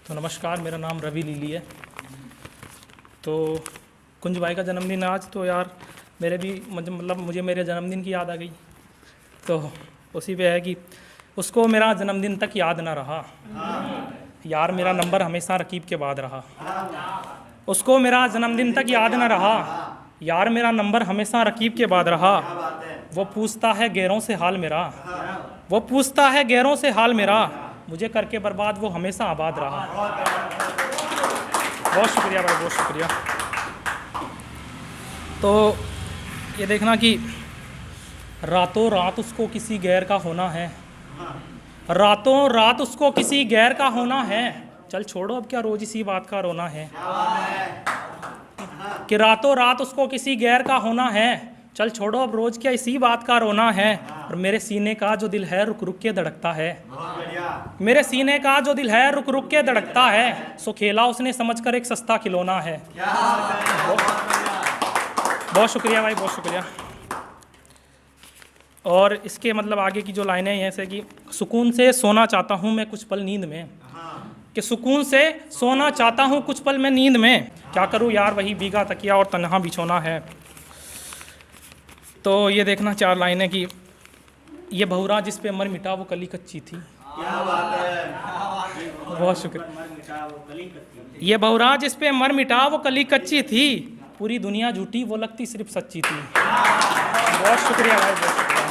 तो नमस्कार, मेरा नाम रवि लीली है। तो कुंज भाई का जन्मदिन आज, तो यार मेरे भी मुझे मेरे जन्मदिन की याद आ गई। तो उसी पे है कि उसको मेरा जन्मदिन तक याद ना रहा, यार मेरा नंबर हमेशा रकीब के बाद रहा। उसको मेरा जन्मदिन तक याद ना रहा, यार मेरा नंबर हमेशा रकीब के बाद रहा। वो पूछता है गैरों से हाल मेरा, वो पूछता है गैरों से हाल मेरा, मुझे करके बर्बाद वो हमेशा आबाद रहा। बहुत शुक्रिया भाई, बहुत शुक्रिया। तो ये देखना कि रातों रात उसको किसी गैर का होना है, रातों रात उसको किसी गैर का होना है। चल छोड़ो अब क्या रोज इसी बात का रोना है, कि रातों रात उसको किसी गैर का होना है। चल छोड़ो अब रोज क्या इसी बात का रोना है। और मेरे सीने का जो दिल है रुक रुक के धड़कता है, मेरे सीने का जो दिल है रुक रुक के धड़कता है। सो खेला उसने समझकर एक सस्ता खिलौना है। बहुत शुक्रिया भाई, बहुत शुक्रिया। और इसके आगे की जो लाइनें हैं ऐसे कि सुकून से सोना चाहता हूँ मैं कुछ पल नींद में, कि सुकून से सोना चाहता हूँ कुछ पल में नींद में, क्या करूँ यार वही भीगा तकिया और तन्हा बिछोना है। तो ये देखना 4 लाइनें कि ये भौरा जिस पे मर मिटा वो कली कच्ची थी। क्या बात है, बहुत शुक्रिया। ये भौरा जिस पे मर मिटा वो कली कच्ची थी, पूरी दुनिया झूठी वो लगती सिर्फ सच्ची थी। बहुत शुक्रिया भाई, बहुत शुक्रिया।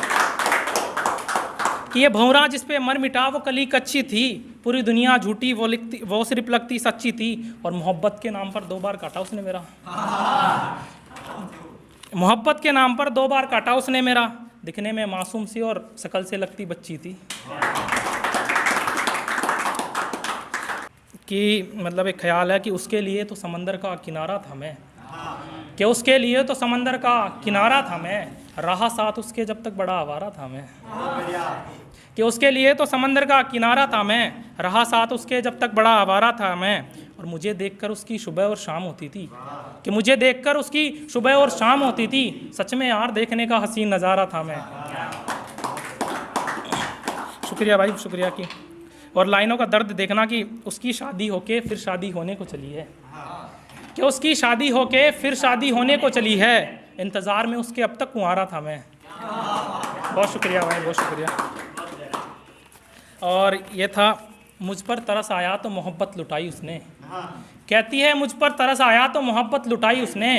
कि ये भौरा जिस पे मर मिटा वो कली कच्ची थी, पूरी दुनिया झूठी वो सिर्फ लगती सच्ची थी। और मोहब्बत के नाम पर 2 बार काटा उसने मेरा, मोहब्बत के नाम पर 2 बार काटा उसने मेरा। दिखने में मासूम सी और शकल से लगती बच्ची थी। कि एक ख्याल है कि उसके लिए तो समंदर का किनारा था मैं, कि उसके लिए तो समंदर का किनारा था मैं, रहा साथ उसके जब तक बड़ा आवारा था मैं। कि उसके लिए तो समंदर का किनारा था मैं, रहा साथ उसके जब तक बड़ा आवारा था मैं। और मुझे देखकर उसकी सुबह और शाम होती थी, कि मुझे देखकर उसकी सुबह और शाम होती थी। सच में यार देखने का हसीन नज़ारा था मैं। शुक्रिया भाई, शुक्रिया। की और लाइनों का दर्द देखना कि उसकी शादी होके फिर शादी होने को चली है, कि उसकी शादी होके फिर शादी होने को चली है, इंतज़ार में उसके अब तक कुंवारा था मैं। बहुत शुक्रिया भाई, बहुत शुक्रिया। और ये था मुझ पर तरस आया तो मोहब्बत लुटाई उसने, कहती है मुझ पर तरस आया तो मोहब्बत लुटाई उसने।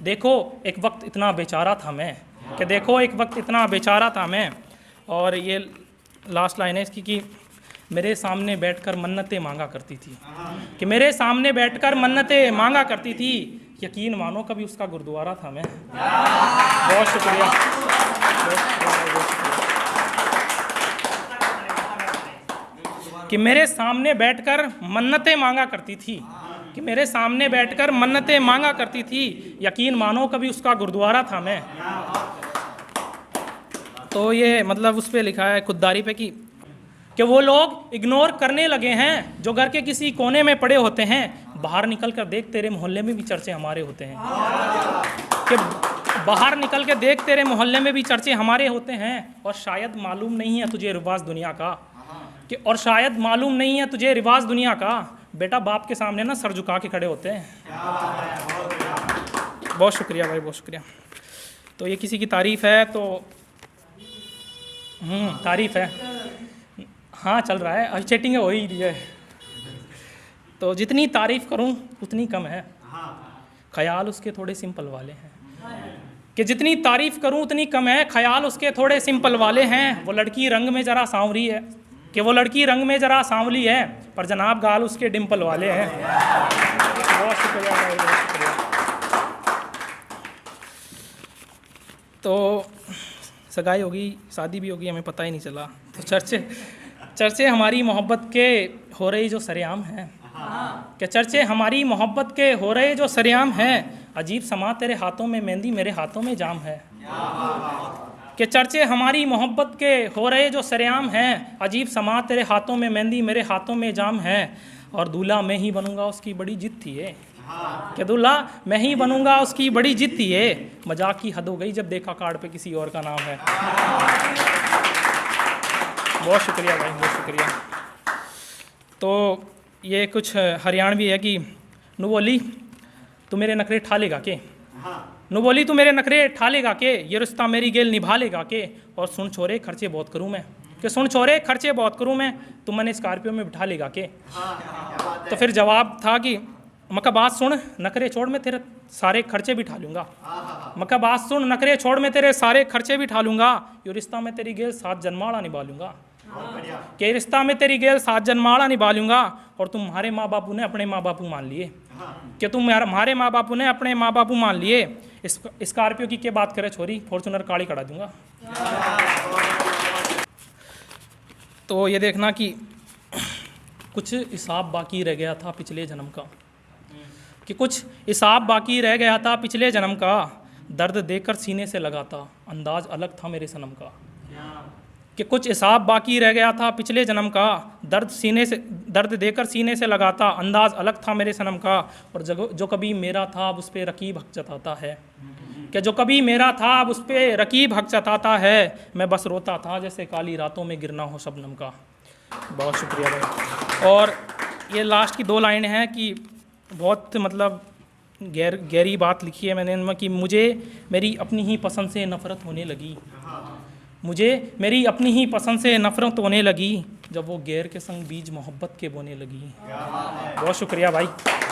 देखो एक वक्त इतना बेचारा था मैं, कि देखो एक वक्त इतना बेचारा था मैं। और ये लास्ट लाइन है इसकी कि मेरे सामने बैठकर मन्नतें मांगा करती थी, कि मेरे सामने बैठकर मन्नतें मांगा करती थी। यकीन मानो कभी उसका गुरुद्वारा था मैं। बहुत शुक्रिया। कि मेरे सामने बैठकर मन्नतें मांगा करती थी, कि मेरे सामने बैठकर मन्नतें मांगा करती थी। यकीन मानो कभी उसका गुरुद्वारा था मैं। तो ये उस पर लिखा है खुददारी पे कि वो लोग इग्नोर करने लगे हैं जो घर के किसी कोने में पड़े होते हैं। बाहर निकल कर देख तेरे मोहल्ले में भी चर्चे हमारे होते हैं, कि बाहर निकल के देख तेरे मोहल्ले में भी चर्चे हमारे होते हैं। और शायद मालूम नहीं है तुझे रिवाज दुनिया का, कि और शायद मालूम नहीं है तुझे रिवाज दुनिया का। बेटा बाप के सामने ना सर झुका के खड़े होते हैं। बहुत शुक्रिया भाई, बहुत शुक्रिया। तो ये किसी की तारीफ़ है तो तारीफ़ है, हाँ चल रहा है, अभी चैटिंग हो ही रही है। तो जितनी तारीफ़ करूं उतनी कम है, ख्याल उसके थोड़े सिंपल वाले हैं। कि जितनी तारीफ़ करूं उतनी कम है, ख्याल उसके थोड़े सिंपल वाले हैं। वो लड़की रंग में ज़रा सांवरी है, कि वो लड़की रंग में ज़रा सांवली है, पर जनाब गाल उसके डिम्पल वाले हैं। बहुत शुक्रिया भाई, बहुत शुक्रिया। तो सगाई होगी, शादी भी होगी, हमें पता ही नहीं चला। तो चर्चे हमारी मोहब्बत के हो रही जो सरेआम हैं, कि चर्चे हमारी मोहब्बत के हो रहे जो सरेआम हैं। अजीब समा तेरे हाथों में मेहंदी मेरे हाथों में जाम है, कि चर्चे हमारी मोहब्बत के हो रहे जो सरेआम हैं। अजीब समा तेरे हाथों में मेहंदी मेरे हाथों में जाम है। और दूल्हा मैं ही बनूंगा उसकी बड़ी जिद थी है, कि दूल्हा मैं ही बनूंगा उसकी बड़ी जिद थी है। मजाक की हद हो गई जब देखा कार्ड पे किसी और का नाम है। बहुत शुक्रिया भाई, बहुत शुक्रिया। तो ये कुछ हरियाणवी है कि नु बोली तू मेरे नखरे ठा लेगा के, नु बोली तू मेरे नखरे ठा लेगा के, ये रिश्ता मेरी गेल निभा लेगा के, और सुन छोरे खर्चे बहुत करूँ मैं, कि सुन छोरे खर्चे बहुत करूँ मैं, तुम मैंने स्कॉर्पियो में बिठा लेगा के। तो फिर जवाब था कि मका बात सुन नखरे छोड़ मैं तेरे सारे खर्चे भी ठा लूँगा, मका बात सुन नखरे छोड़ मैं तेरे सारे खर्चे भी ठा लूँगा, ये रिश्ता मैं तेरी गेल 7 जन्माड़ा निभा लूँगा, कि रिश्ता में तेरी गेल 7 जन्माड़ा निभा लूँगा। और तुम्हारे माँ बापू ने अपने माँ बापू मान लिए, कि तुम्हारे माँ बापू ने अपने माँ बापू मान लिए। स्कॉर्पियो की क्या बात करे छोरी, फॉर्चूनर काली करा दूंगा। तो ये देखना कि कुछ हिसाब बाकी रह गया था पिछले जन्म का, कि कुछ हिसाब बाकी रह गया था पिछले जन्म का, दर्द देकर सीने से लगा था अंदाज अलग था मेरे सनम का, कि कुछ हिसाब बाकी रह गया था पिछले जन्म का, दर्द देकर सीने से लगा था अंदाज अलग था मेरे सनम का। और जो कभी मेरा था अब उस पर रकीब हक जताता है, कि जो कभी मेरा था अब उस पर रकीब हक जताता है, मैं बस रोता था जैसे काली रातों में गिरना हो शबनम का। बहुत शुक्रिया भाई। और ये लास्ट की 2 लाइन हैं कि बहुत मतलब गहरी बात लिखी है मैंने इनमें, कि मुझे मेरी अपनी ही पसंद से नफ़रत होने लगी, मुझे मेरी अपनी ही पसंद से नफ़रत होने लगी, जब वो गैर के संग बीज मोहब्बत के बोने लगी। बहुत शुक्रिया भाई।